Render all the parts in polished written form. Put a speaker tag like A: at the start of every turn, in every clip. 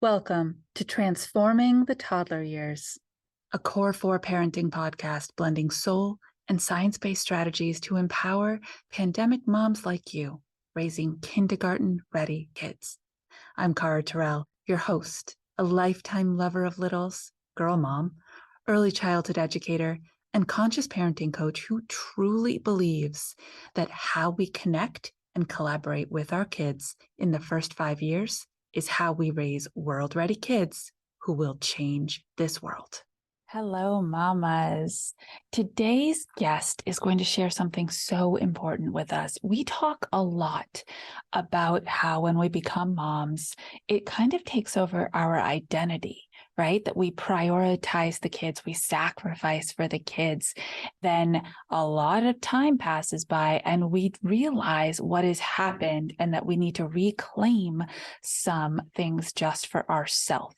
A: Welcome to Transforming the Toddler Years, a Core 4 parenting podcast blending soul and science-based strategies to empower pandemic moms like you, raising kindergarten-ready kids. I'm Cara Tyrrell, your host, a lifetime lover of littles, girl mom, early childhood educator, and conscious parenting coach who truly believes that how we connect and collaborate with our kids in the first 5 years is how we raise world-ready kids who will change this world. Hello, mamas. Today's guest is going to share something so important with us. We talk a lot about how when we become moms, it kind of takes over our identity, right? That we prioritize the kids, we sacrifice for the kids. Then a lot of time passes by and we realize what has happened and that we need to reclaim some things just for ourselves.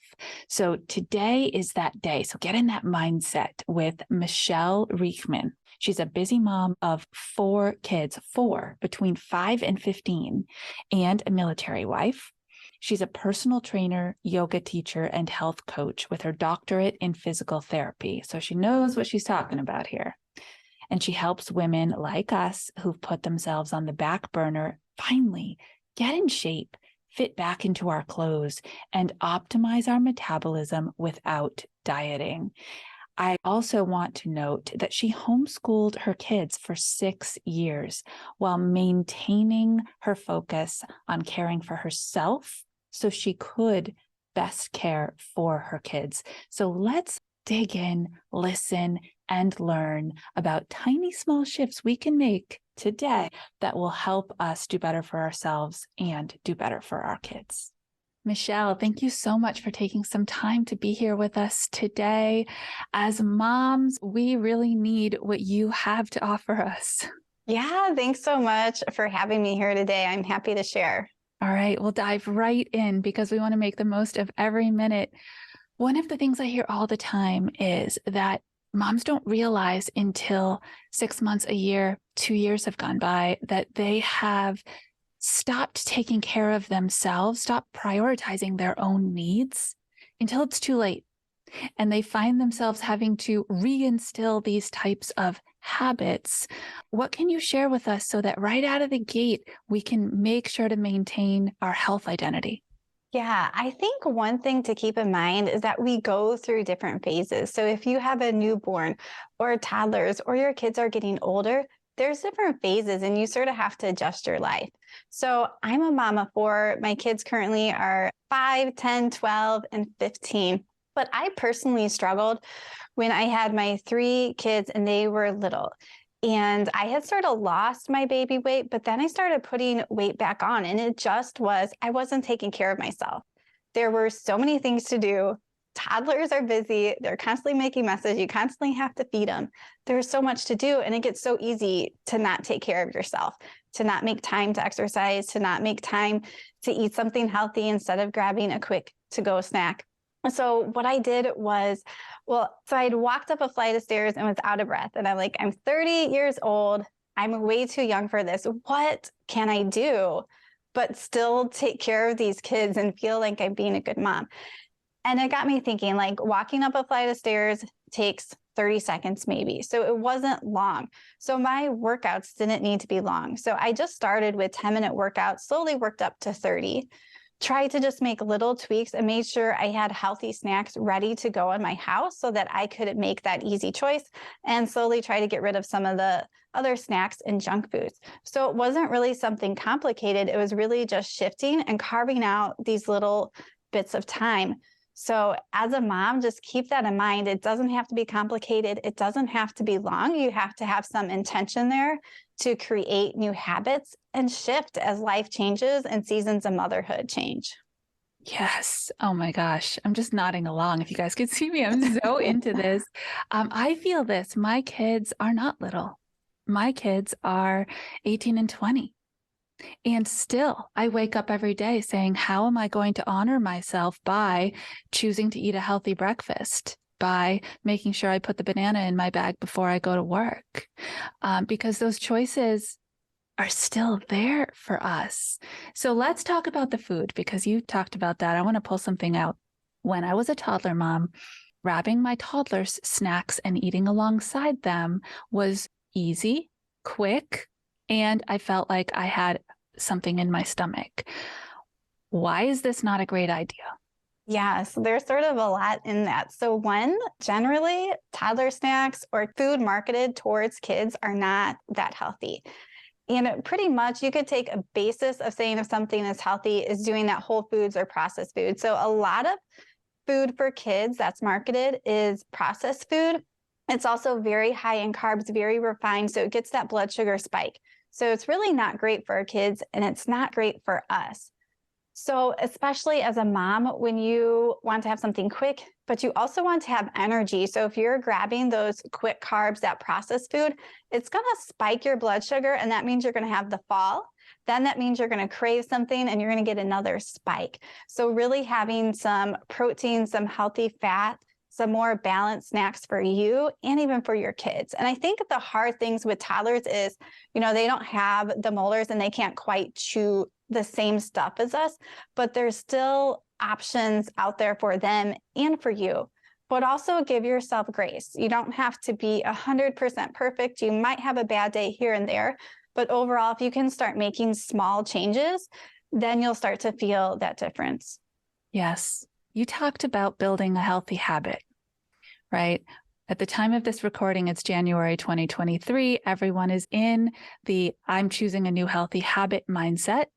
A: So today is that day. So get in that mindset with Michele Riechman. She's a busy mom of 4 kids, 4 between 5 and 15, and a military wife. She's a personal trainer, yoga teacher, and health coach with her doctorate in physical therapy. So she knows what she's talking about here. And she helps women like us who've put themselves on the back burner finally get in shape, fit back into our clothes, and optimize our metabolism without dieting. I also want to note that she homeschooled her kids for 6 years while maintaining her focus on caring for herself so she could best care for her kids. So let's dig in, listen, and learn about tiny small shifts we can make today that will help us do better for ourselves and do better for our kids. Michele, thank you so much for taking some time to be here with us today. As moms, we really need what you have to offer us.
B: Yeah, thanks so much for having me here today. I'm happy to share.
A: All right, we'll dive right in because we want to make the most of every minute. One of the things I hear all the time is that moms don't realize until 6 months, a year, 2 years have gone by that they have stopped taking care of themselves, stopped prioritizing their own needs until it's too late. And they find themselves having to reinstill these types of habits. What can you share with us so that right out of the gate, we can make sure to maintain our health identity?
B: Yeah, I think one thing to keep in mind is that we go through different phases. So if you have a newborn or toddlers or your kids are getting older, there's different phases and you sort of have to adjust your life. So I'm a mom of 4. My kids currently are 5, 10, 12, and 15. But I personally struggled when I had my 3 kids and they were little. And I had sort of lost my baby weight, but then I started putting weight back on. And it just was, I wasn't taking care of myself. There were so many things to do. Toddlers are busy. They're constantly making messes. You constantly have to feed them. There's so much to do. And it gets so easy to not take care of yourself, to not make time to exercise, to not make time to eat something healthy instead of grabbing a quick to-go snack. So what I did was, so I'd walked up a flight of stairs and was out of breath. And I'm like, I'm 30 years old. I'm way too young for this. What can I do but still take care of these kids and feel like I'm being a good mom? And it got me thinking, like, walking up a flight of stairs takes 30 seconds maybe. So it wasn't long. So my workouts didn't need to be long. So I just started with 10-minute workouts, slowly worked up to 30. Tried to just make little tweaks and made sure I had healthy snacks ready to go in my house so that I could make that easy choice and slowly try to get rid of some of the other snacks and junk foods. So it wasn't really something complicated. It was really just shifting and carving out these little bits of time. So as a mom, just keep that in mind. It doesn't have to be complicated. It doesn't have to be long. You have to have some intention there to create new habits and shift as life changes and seasons of motherhood change.
A: Yes. Oh my gosh. I'm just nodding along. If you guys could see me, I'm so into this. I feel this. My kids are not little. My kids are 18 and 20. And still, I wake up every day saying, how am I going to honor myself by choosing to eat a healthy breakfast, by making sure I put the banana in my bag before I go to work? Because those choices are still there for us. So let's talk about the food, because you talked about that. I want to pull something out. When I was a toddler mom, grabbing my toddler's snacks and eating alongside them was easy, quick, and I felt like I had something in my stomach. Why is this not a great idea?
B: Yeah, so there's sort of a lot in that. So one, generally, toddler snacks or food marketed towards kids are not that healthy. And pretty much you could take a basis of saying if something is healthy is doing that whole foods or processed food. So a lot of food for kids that's marketed is processed food. It's also very high in carbs, very refined, so it gets that blood sugar spike. So it's really not great for our kids, and it's not great for us. So especially as a mom, when you want to have something quick, but you also want to have energy. So if you're grabbing those quick carbs, that processed food, it's going to spike your blood sugar, and that means you're going to have the fall. Then that means you're going to crave something and you're going to get another spike. So really having some protein, some healthy fat, some more balanced snacks for you and even for your kids. And I think the hard things with toddlers is, they don't have the molars and they can't quite chew the same stuff as us, but there's still options out there for them and for you. But also give yourself grace. You don't have to be 100% perfect. You might have a bad day here and there, but overall, if you can start making small changes, then you'll start to feel that difference.
A: Yes. You talked about building a healthy habit, right? At the time of this recording, it's January 2023. Everyone is in the I'm choosing a new healthy habit mindset.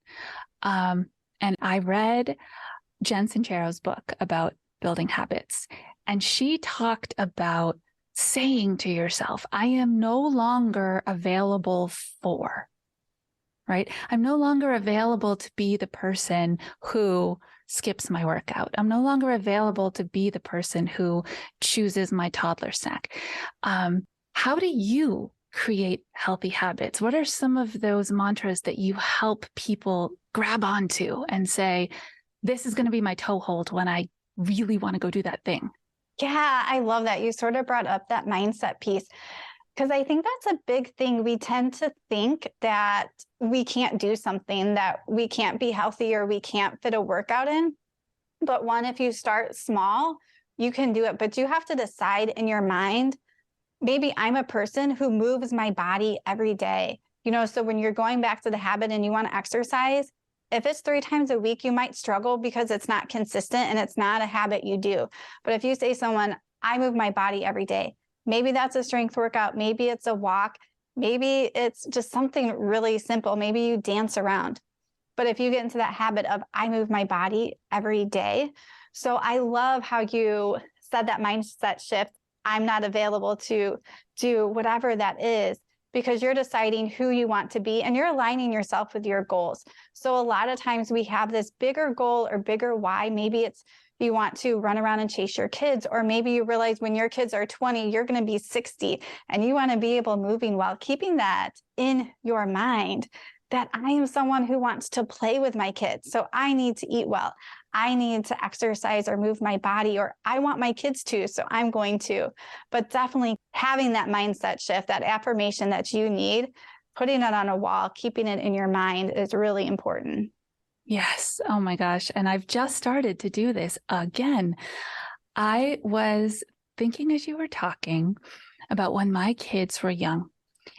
A: And I read Jen Sincero's book about building habits. And she talked about saying to yourself, I am no longer available for, right? I'm no longer available to be the person who skips my workout. I'm no longer available to be the person who chooses my toddler snack. How do you create healthy habits? What are some of those mantras that you help people grab onto and say, this is going to be my toehold when I really want to go do that thing?
B: Yeah, I love that. You sort of brought up that mindset piece, because I think that's a big thing. We tend to think that we can't do something, that we can't be healthy or we can't fit a workout in. But one, if you start small, you can do it. But you have to decide in your mind, maybe I'm a person who moves my body every day. So when you're going back to the habit and you want to exercise, if it's 3 times a week, you might struggle because it's not consistent and it's not a habit you do. But if you say someone, I move my body every day, maybe that's a strength workout. Maybe it's a walk. Maybe it's just something really simple. Maybe you dance around. But if you get into that habit of I move my body every day. So I love how you said that mindset shift. I'm not available to do whatever that is, because you're deciding who you want to be and you're aligning yourself with your goals. So a lot of times we have this bigger goal or bigger why. Maybe it's you want to run around and chase your kids, or maybe you realize when your kids are 20, you're going to be 60 and you want to be able moving while keeping that in your mind that I am someone who wants to play with my kids. So I need to eat well. I need to exercise or move my body, or I want my kids to, so I'm going to. But definitely having that mindset shift, that affirmation that you need, putting it on a wall, keeping it in your mind is really important.
A: Yes. Oh my gosh. And I've just started to do this again. I was thinking as you were talking about when my kids were young,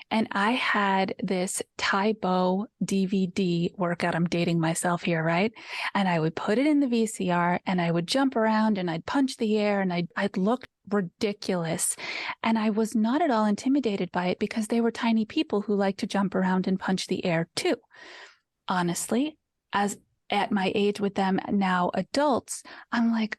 A: and I had this Tae Bo DVD workout. I'm dating myself here, right? And I would put it in the VCR and I would jump around and I'd punch the air and I'd look ridiculous. And I was not at all intimidated by it because they were tiny people who like to jump around and punch the air too. Honestly, as at my age with them now adults, I'm like,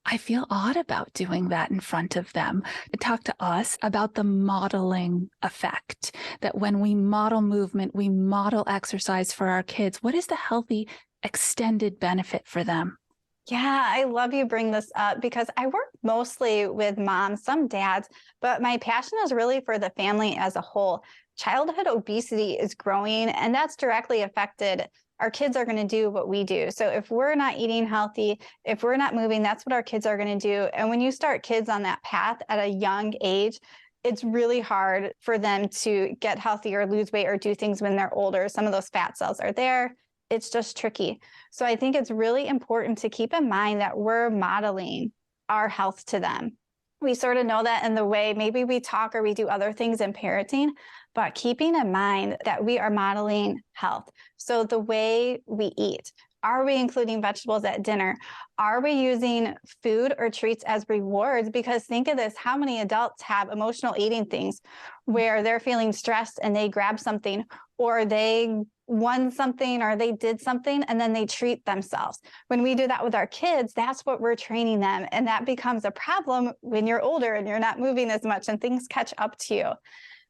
A: I feel odd about doing that in front of them. Talk to us about the modeling effect, that when we model movement, we model exercise for our kids. What is the healthy extended benefit for them?
B: Yeah, I love you bring this up because I work mostly with moms, some dads, but my passion is really for the family as a whole. Childhood obesity is growing, and that's directly affected. Our kids are going to do what we do. So if we're not eating healthy, if we're not moving, that's what our kids are going to do. And when you start kids on that path at a young age, it's really hard for them to get healthy or lose weight or do things when they're older. Some of those fat cells are there. It's just tricky. So I think it's really important to keep in mind that we're modeling our health to them. We sort of know that in the way maybe we talk or we do other things in parenting, but keeping in mind that we are modeling health. So the way we eat, are we including vegetables at dinner? Are we using food or treats as rewards? Because think of this, how many adults have emotional eating things where they're feeling stressed and they grab something, or they won something, or they did something, and then they treat themselves. When we do that with our kids, that's what we're training them. And that becomes a problem when you're older and you're not moving as much and things catch up to you.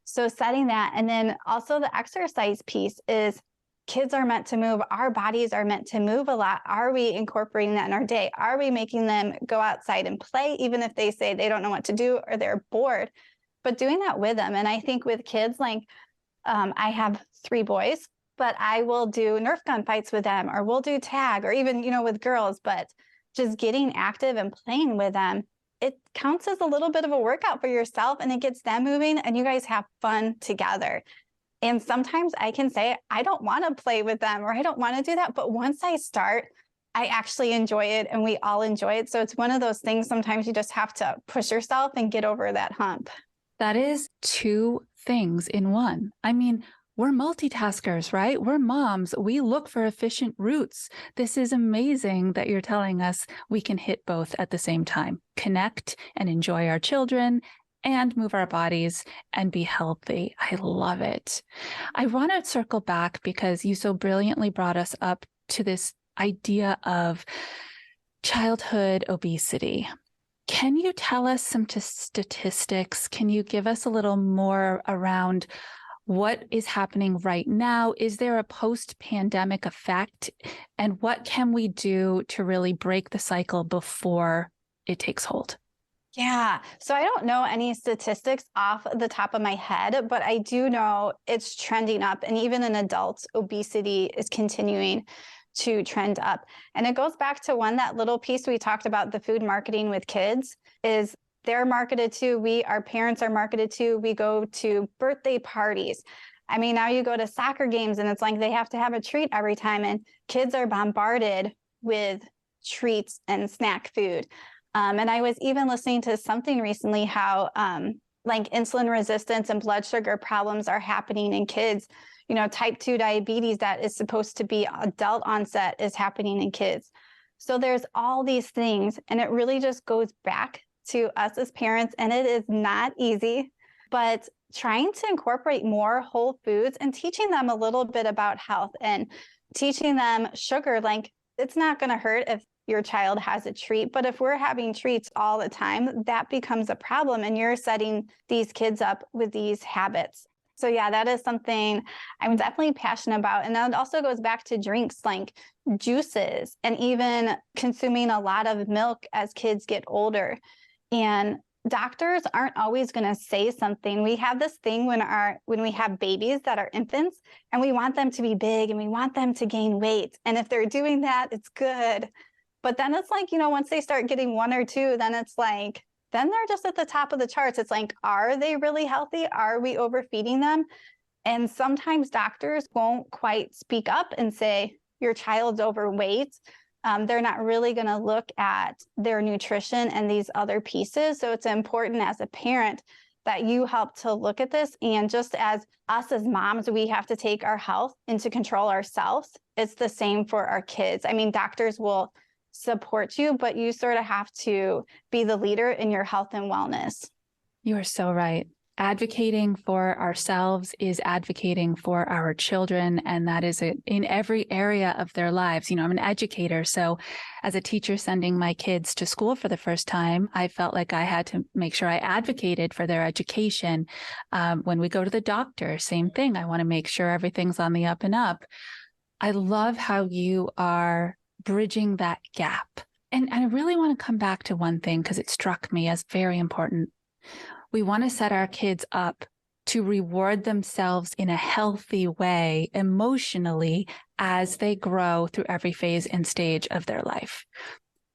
B: So setting that. And then also the exercise piece is kids are meant to move. Our bodies are meant to move a lot. Are we incorporating that in our day? Are we making them go outside and play, even if they say they don't know what to do or they're bored, but doing that with them? And I think with kids, like I have 3 boys, but I will do Nerf gun fights with them, or we'll do tag, or even, with girls, but just getting active and playing with them, it counts as a little bit of a workout for yourself, and it gets them moving and you guys have fun together. And sometimes I can say, I don't want to play with them, or I don't want to do that. But once I start, I actually enjoy it, and we all enjoy it. So it's one of those things, sometimes you just have to push yourself and get over that hump.
A: That is 2 things in one. I mean, we're multitaskers, right? We're moms. We look for efficient routes. This is amazing that you're telling us we can hit both at the same time, connect and enjoy our children and move our bodies and be healthy. I love it. I want to circle back because you so brilliantly brought us up to this idea of childhood obesity. Can you tell us some statistics? Can you give us a little more around what is happening right now? Is there a post-pandemic effect? And what can we do to really break the cycle before it takes hold?
B: Yeah. So I don't know any statistics off the top of my head, but I do know it's trending up. And even in adults, obesity is continuing to trend up. And it goes back to that little piece we talked about, the food marketing with kids, is they're marketed to, our parents are marketed to, we go to birthday parties. I mean, now you go to soccer games and it's like they have to have a treat every time, and kids are bombarded with treats and snack food. And I was even listening to something recently how like insulin resistance and blood sugar problems are happening in kids. Type 2 diabetes that is supposed to be adult onset is happening in kids. So there's all these things, and it really just goes back to us as parents, and it is not easy, but trying to incorporate more whole foods and teaching them a little bit about health and teaching them sugar. Like, it's not going to hurt if your child has a treat, but if we're having treats all the time, that becomes a problem, and you're setting these kids up with these habits. So yeah, that is something I'm definitely passionate about. And that also goes back to drinks like juices and even consuming a lot of milk as kids get older. And doctors aren't always going to say something. We have this thing when we have babies that are infants, and we want them to be big and we want them to gain weight. And if they're doing that, it's good. But then it's like, once they start getting 1 or 2, then it's like, then they're just at the top of the charts. It's like, are they really healthy? Are we overfeeding them? And sometimes doctors won't quite speak up and say, your child's overweight. They're not really going to look at their nutrition and these other pieces. So it's important as a parent that you help to look at this. And just as us as moms, we have to take our health into control ourselves. It's the same for our kids. I mean, doctors will support you, but you sort of have to be the leader in your health and wellness.
A: You are so right. Advocating for ourselves is advocating for our children, and that is in every area of their lives. I'm an educator, so as a teacher sending my kids to school for the first time, I felt like I had to make sure I advocated for their education. When we go to the doctor, same thing. I want to make sure everything's on the up and up. I love how you are bridging that gap. And I really want to come back to one thing because it struck me as very important. We want to set our kids up to reward themselves in a healthy way emotionally as they grow through every phase and stage of their life.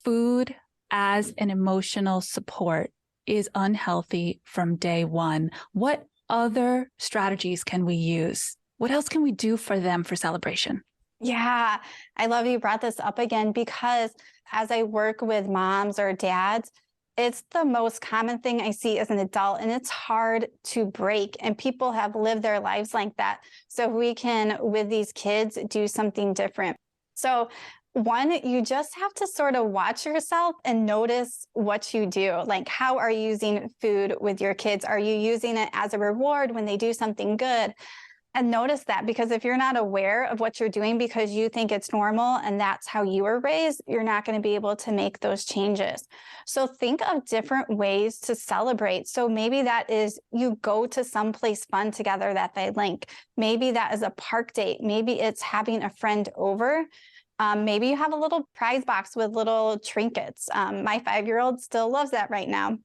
A: Food as an emotional support is unhealthy from day one, what other strategies can we use? What else can we do for them for celebration?
B: Yeah, I love you brought this up again because as I work with moms or dads, it's the most common thing I see as an adult, and it's hard to break. And people have lived their lives like that. So we can, with these kids, do something different. So, one, you just have to sort of watch yourself and notice what you do. Like, how are you using food with your kids? Are you using it as a reward when they do something good? And notice that, because if you're not aware of what you're doing because you think it's normal and that's how you were raised, you're not going to be able to make those changes. So think of different ways to celebrate. So maybe that is you go to someplace fun together that they like. Maybe that is a park date. Maybe it's having a friend over. Maybe you have a little prize box with little trinkets. My 5-year-old still loves that right now.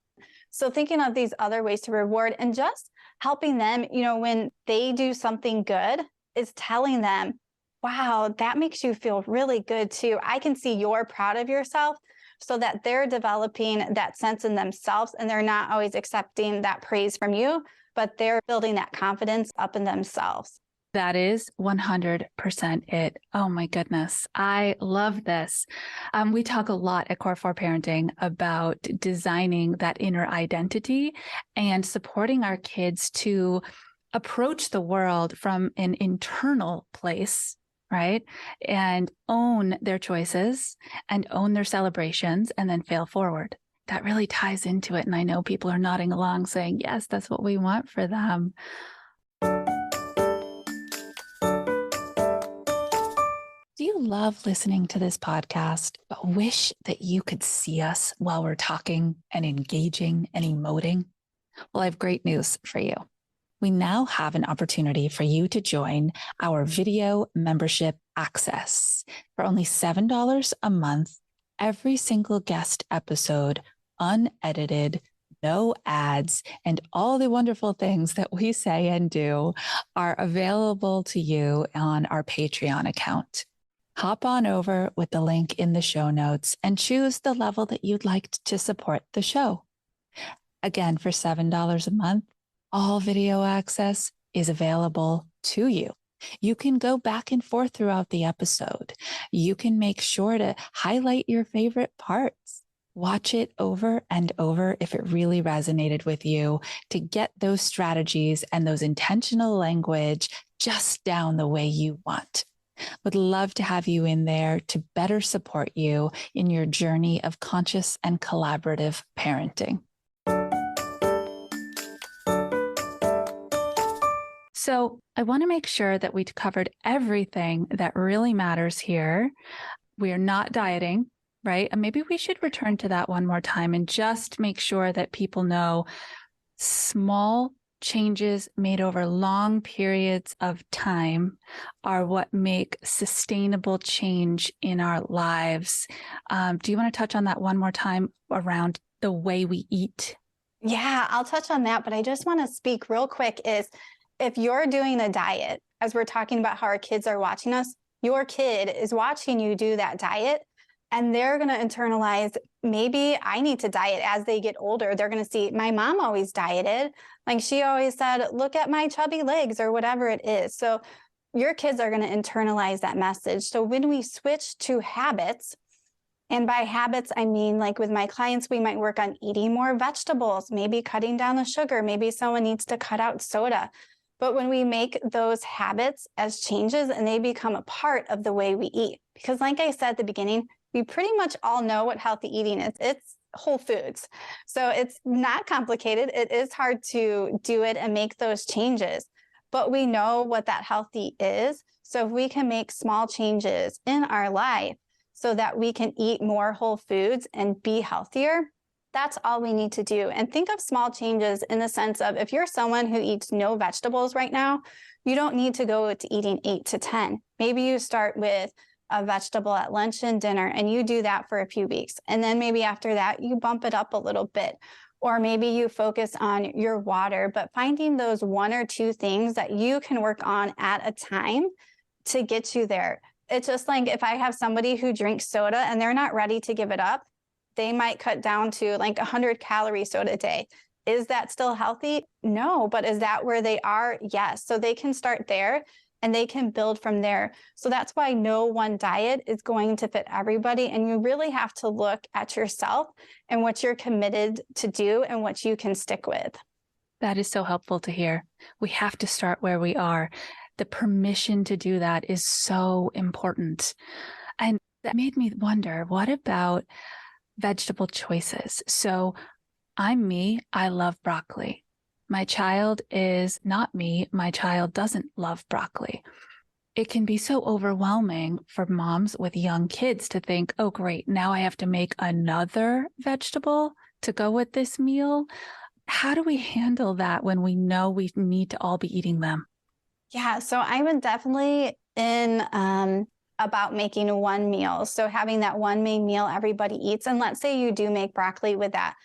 B: So thinking of these other ways to reward and just helping them, when they do something good, is telling them, wow, that makes you feel really good too. I can see you're proud of yourself, so that they're developing that sense in themselves and they're not always accepting that praise from you, but they're building that confidence up in themselves.
A: That is 100% it. Oh my goodness. I love this. We talk a lot at Core 4 Parenting about designing that inner identity and supporting our kids to approach the world from an internal place, right? And own their choices and own their celebrations and then fail forward. That really ties into it. And I know people are nodding along saying, yes, that's what we want for them. Do you love listening to this podcast, but wish that you could see us while we're talking and engaging and emoting? Well, I have great news for you. We now have an opportunity for you to join our video membership access. For only $7 a month, every single guest episode, unedited, no ads, and all the wonderful things that we say and do are available to you on our Patreon account. Hop on over with the link in the show notes and choose the level that you'd like to support the show. Again, for $7 a month, all video access is available to you. You can go back and forth throughout the episode. You can make sure to highlight your favorite parts. Watch it over and over if it really resonated with you to get those strategies and those intentional language just down the way you want. Would love to have you in there to better support you in your journey of conscious and collaborative parenting. So I want to make sure that we covered everything that really matters here. We are not dieting, right? And maybe we should return to that one more time and just make sure that people know small changes made over long periods of time are what make sustainable change in our lives. Do you want to touch on that one more time around the way we eat?
B: Yeah, I'll touch on that, but I just want to speak real quick is if you're doing a diet, as we're talking about how our kids are watching us, your kid is watching you do that diet and they're going to internalize, maybe I need to diet as they get older. They're going to see my mom always dieted. Like she always said, look at my chubby legs or whatever it is. So your kids are going to internalize that message. So when we switch to habits, and by habits, I mean, like with my clients, we might work on eating more vegetables, maybe cutting down the sugar. Maybe someone needs to cut out soda. But when we make those habits as changes and they become a part of the way we eat, because like I said at the beginning, we pretty much all know what healthy eating is. It's whole foods. So it's not complicated. It is hard to do it and make those changes, but we know what that healthy is. So if we can make small changes in our life so that we can eat more whole foods and be healthier, that's all we need to do. And think of small changes in the sense of if you're someone who eats no vegetables right now, you don't need to go to eating 8 to 10. Maybe you start with a vegetable at lunch and dinner, and you do that for a few weeks. And then maybe after that, you bump it up a little bit. Or maybe you focus on your water, but finding those 1 or 2 things that you can work on at a time to get you there. It's just like if I have somebody who drinks soda and they're not ready to give it up, they might cut down to like 100 calorie soda a day. Is that still healthy? No, but is that where they are? Yes. So they can start there and they can build from there. So that's why no one diet is going to fit everybody. And you really have to look at yourself and what you're committed to do and what you can stick with.
A: That is so helpful to hear. We have to start where we are. The permission to do that is so important. And that made me wonder, what about vegetable choices? So I'm me, I love broccoli. My child is not me, my child doesn't love broccoli. It can be so overwhelming for moms with young kids to think, oh, great, now I have to make another vegetable to go with this meal. How do we handle that when we know we need to all be eating them?
B: Yeah, so I would definitely about making one meal. So having that one main meal everybody eats. And let's say you do make broccoli with that.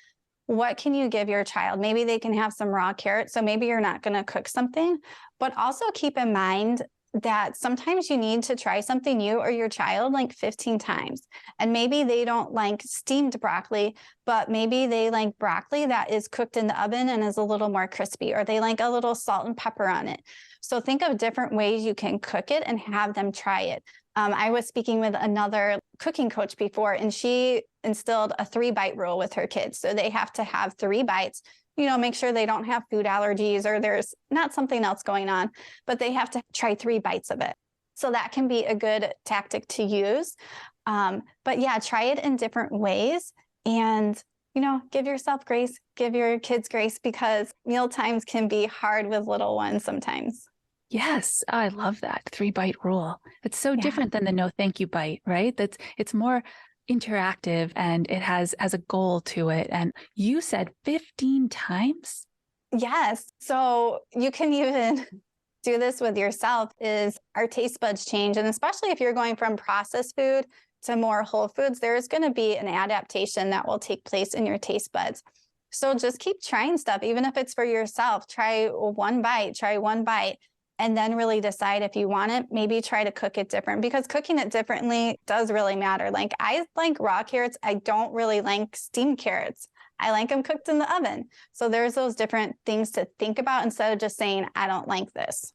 B: What can you give your child? Maybe they can have some raw carrots. So maybe you're not going to cook something, but also keep in mind that sometimes you need to try something new or your child like 15 times. And maybe they don't like steamed broccoli, but maybe they like broccoli that is cooked in the oven and is a little more crispy, or they like a little salt and pepper on it. So think of different ways you can cook it and have them try it. I was speaking with another cooking coach before, and she instilled a 3-bite rule with her kids. So they have to have 3 bites, make sure they don't have food allergies or there's not something else going on, but they have to try 3 bites of it. So that can be a good tactic to use. But yeah, try it in different ways and, give yourself grace, give your kids grace, because meal times can be hard with little ones sometimes.
A: Yes, I love that 3-bite rule. It's so different than the no thank you bite, right? It's more interactive and it has a goal to it. And you said 15 times?
B: Yes. So you can even do this with yourself. Is our taste buds change. And especially if you're going from processed food to more whole foods, there's going to be an adaptation that will take place in your taste buds. So just keep trying stuff, even if it's for yourself. Try one bite. And then really decide if you want it. Maybe try to cook it different, because cooking it differently does really matter. Like I like raw carrots. I don't really like steamed carrots. I like them cooked in the oven. So there's those different things to think about instead of just saying, I don't like this.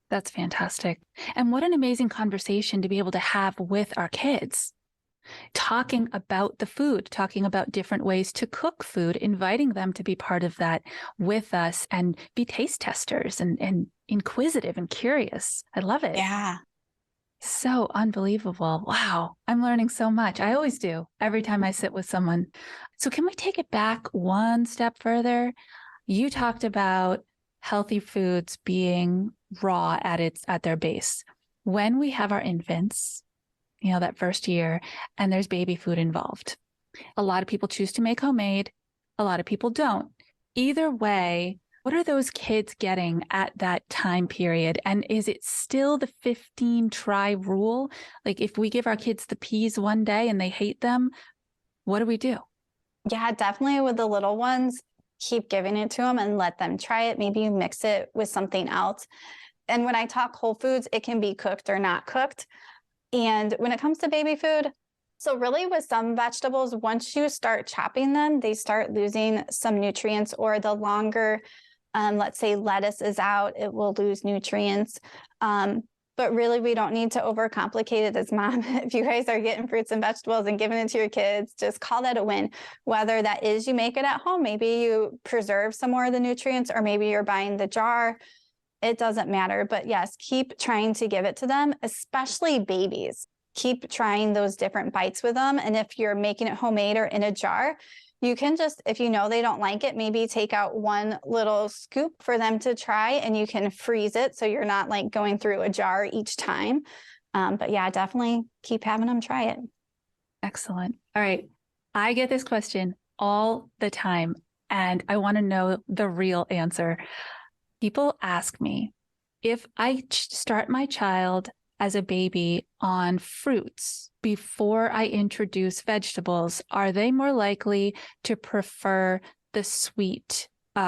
A: That's fantastic. And what an amazing conversation to be able to have with our kids. Talking about the food, talking about different ways to cook food, inviting them to be part of that with us and be taste testers and inquisitive and curious. I love it.
B: Yeah.
A: So unbelievable. Wow. I'm learning so much. I always do every time I sit with someone. So can we take it back one step further? You talked about healthy foods being raw at their base. When we have our infants, that first year, and there's baby food involved. A lot of people choose to make homemade. A lot of people don't. Either way, what are those kids getting at that time period? And is it still the 15 try rule? Like if we give our kids the peas one day and they hate them, what do we do?
B: Yeah, definitely with the little ones, keep giving it to them and let them try it. Maybe you mix it with something else. And when I talk whole foods, it can be cooked or not cooked. And when it comes to baby food, so really with some vegetables, once you start chopping them, they start losing some nutrients, or the longer, let's say lettuce is out, it will lose nutrients. But really, we don't need to overcomplicate it as mom. If you guys are getting fruits and vegetables and giving it to your kids, just call that a win. Whether that is you make it at home, maybe you preserve some more of the nutrients, or maybe you're buying the jar. It doesn't matter. But yes, keep trying to give it to them, especially babies. Keep trying those different bites with them. And if you're making it homemade or in a jar, you can just, if you know they don't like it, maybe take out one little scoop for them to try, and you can freeze it so you're not like going through a jar each time. But yeah, definitely keep having them try it.
A: Excellent. All right. I get this question all the time, and I want to know the real answer. People ask me, if I start my child as a baby on fruits before I introduce vegetables, are they more likely to prefer the sweet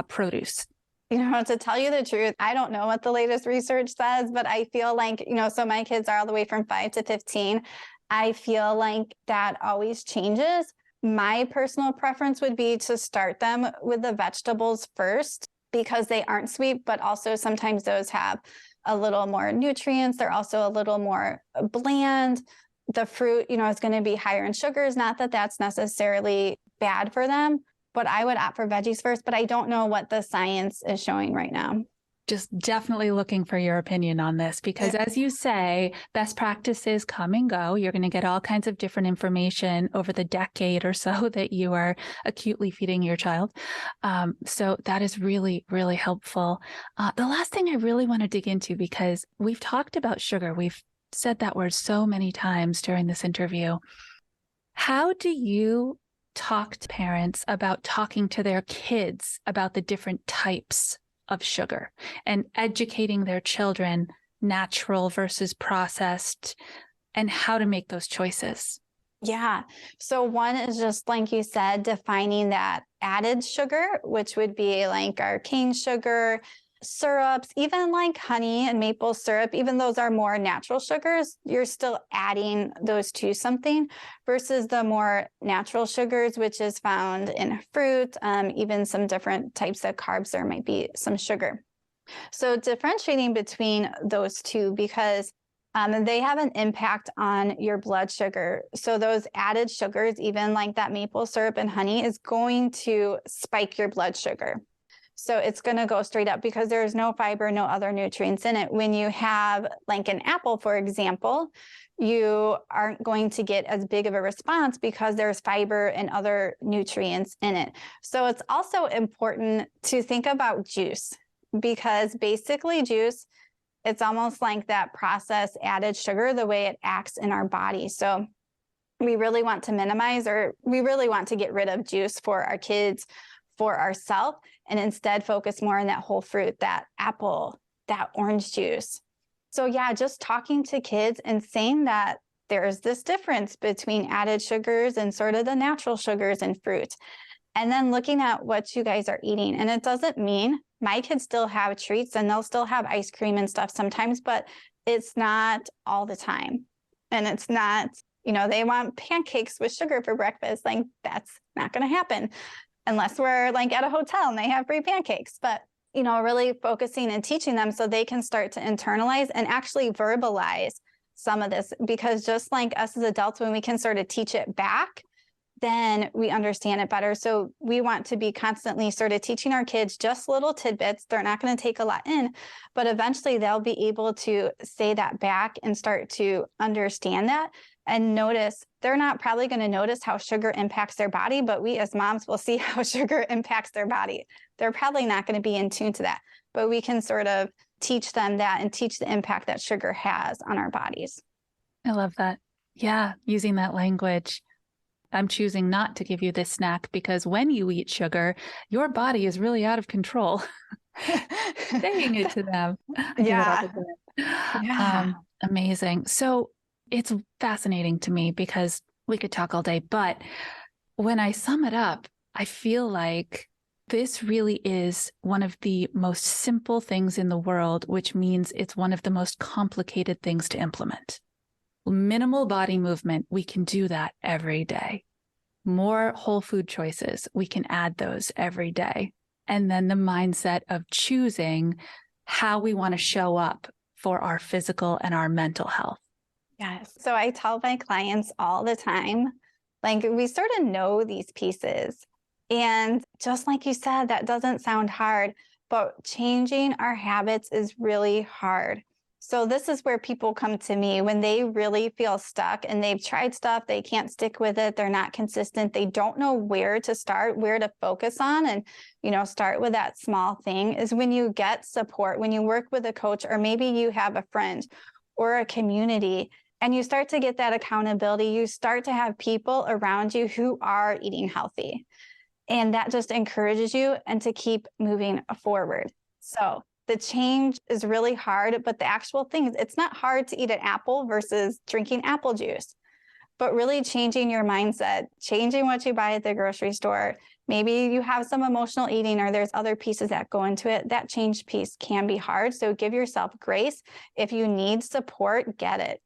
A: produce?
B: To tell you the truth, I don't know what the latest research says, but I feel like, so my kids are all the way from 5 to 15. I feel like that always changes. My personal preference would be to start them with the vegetables first because they aren't sweet, but also sometimes those have a little more nutrients. They're also a little more bland. The fruit, is going to be higher in sugars. Not that that's necessarily bad for them, but I would opt for veggies first. But I don't know what the science is showing right now.
A: Just definitely looking for your opinion on this because, as you say, best practices come and go. You're going to get all kinds of different information over the decade or so that you are acutely feeding your child. So that is really, really helpful. The last thing I really want to dig into, because we've talked about sugar. We've said that word so many times during this interview. How do you talk to parents about talking to their kids about the different types of sugar and educating their children natural versus processed and how to make those choices?
B: Yeah. So one is just like you said, defining that added sugar, which would be like our cane sugar, syrups, even like honey and maple syrup, even those are more natural sugars, you're still adding those to something versus the more natural sugars, which is found in fruit, even some different types of carbs, there might be some sugar. So differentiating between those two because they have an impact on your blood sugar. So those added sugars, even like that maple syrup and honey, is going to spike your blood sugar. So it's going to go straight up because there's no fiber, no other nutrients in it. When you have like an apple, for example, you aren't going to get as big of a response because there's fiber and other nutrients in it. So it's also important to think about juice because basically juice, it's almost like that processed added sugar, the way it acts in our body. So we really want to minimize, or we really want to get rid of juice for our kids, for ourselves, and instead focus more on that whole fruit, that apple, that orange juice. So yeah, just talking to kids and saying that there's this difference between added sugars and sort of the natural sugars in fruit. And then looking at what you guys are eating. And it doesn't mean my kids still have treats and they'll still have ice cream and stuff sometimes, but it's not all the time. And it's not, they want pancakes with sugar for breakfast. Like that's not going to happen unless we're like at a hotel and they have free pancakes. But, really focusing and teaching them so they can start to internalize and actually verbalize some of this, because just like us as adults, when we can sort of teach it back, then we understand it better. So we want to be constantly sort of teaching our kids just little tidbits. They're not going to take a lot in, but eventually they'll be able to say that back and start to understand that and notice. They're not probably going to notice how sugar impacts their body, but we as moms will see how sugar impacts their body. They're probably not going to be in tune to that, but we can sort of teach them that and teach the impact that sugar has on our bodies.
A: I love that. Yeah, using that language. I'm choosing not to give you this snack because when you eat sugar, your body is really out of control. Saying it to them. I do it all the time.
B: Yeah.
A: Amazing. So it's fascinating to me because we could talk all day, but when I sum it up, I feel like this really is one of the most simple things in the world, which means it's one of the most complicated things to implement. Minimal body movement, we can do that every day. More whole food choices, we can add those every day. And then the mindset of choosing how we want to show up for our physical and our mental health.
B: Yes. So I tell my clients all the time, like we sort of know these pieces. And just like you said, that doesn't sound hard, but changing our habits is really hard. So this is where people come to me when they really feel stuck and they've tried stuff, they can't stick with it, they're not consistent, they don't know where to start, where to focus on, and start with that small thing is when you get support, when you work with a coach, or maybe you have a friend or a community, and you start to get that accountability, you start to have people around you who are eating healthy. And that just encourages you and to keep moving forward. So the change is really hard, but the actual thing is it's not hard to eat an apple versus drinking apple juice, but really changing your mindset, changing what you buy at the grocery store. Maybe you have some emotional eating or there's other pieces that go into it. That change piece can be hard. So give yourself grace. If you need support, get it.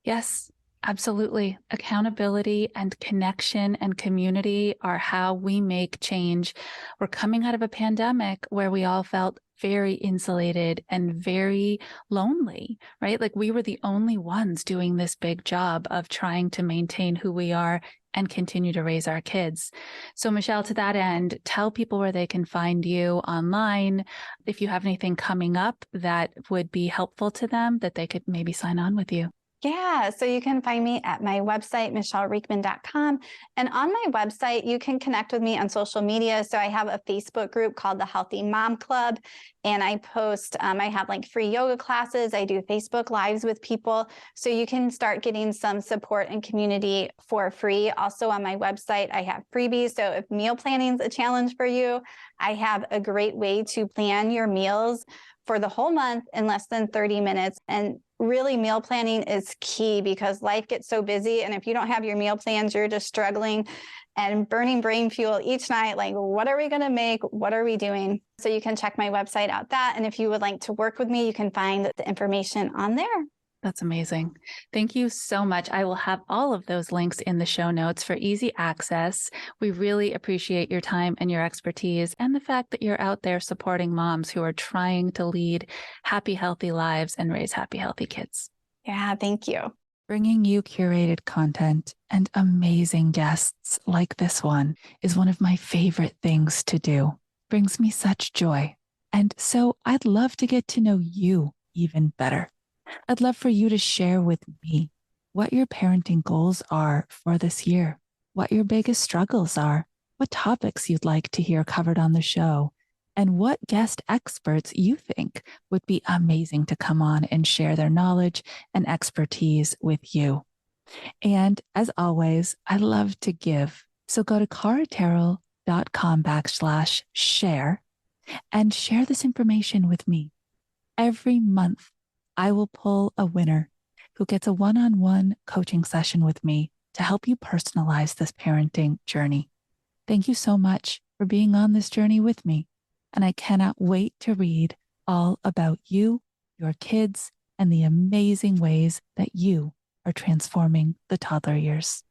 A: Yes, Absolutely. Accountability and connection and community are how we make change. We're coming out of a pandemic where we all felt very insulated and very lonely, right? Like we were the only ones doing this big job of trying to maintain who we are and continue to raise our kids. So, Michele, to that end, tell people where they can find you online. If you have anything coming up that would be helpful to them, that they could maybe sign on with you.
B: Yeah, so you can find me at my website, michelleriechman.com. And on my website, you can connect with me on social media. So I have a Facebook group called the Healthy Mom Club. And I post, I have like free yoga classes. I do Facebook Lives with people. So you can start getting some support and community for free. Also on my website, I have freebies. So if meal planning is a challenge for you, I have a great way to plan your meals for the whole month in less than 30 minutes. And really, meal planning is key because life gets so busy. And if you don't have your meal plans, you're just struggling and burning brain fuel each night. Like, what are we going to make? What are we doing? So you can check my website out that. And if you would like to work with me, you can find the information on there.
A: That's amazing. Thank you so much. I will have all of those links in the show notes for easy access. We really appreciate your time and your expertise and the fact that you're out there supporting moms who are trying to lead happy, healthy lives and raise happy, healthy kids.
B: Yeah, thank you.
A: Bringing you curated content and amazing guests like this one is one of my favorite things to do. Brings me such joy. And so I'd love to get to know you even better. I'd love for you to share with me what your parenting goals are for this year, what your biggest struggles are, what topics you'd like to hear covered on the show, and what guest experts you think would be amazing to come on and share their knowledge and expertise with you. And as always, I love to give. So go to caratyrrell.com/share and share this information with me. Every month, I will pull a winner who gets a one-on-one coaching session with me to help you personalize this parenting journey. Thank you so much for being on this journey with me. And I cannot wait to read all about you, your kids, and the amazing ways that you are transforming the toddler years.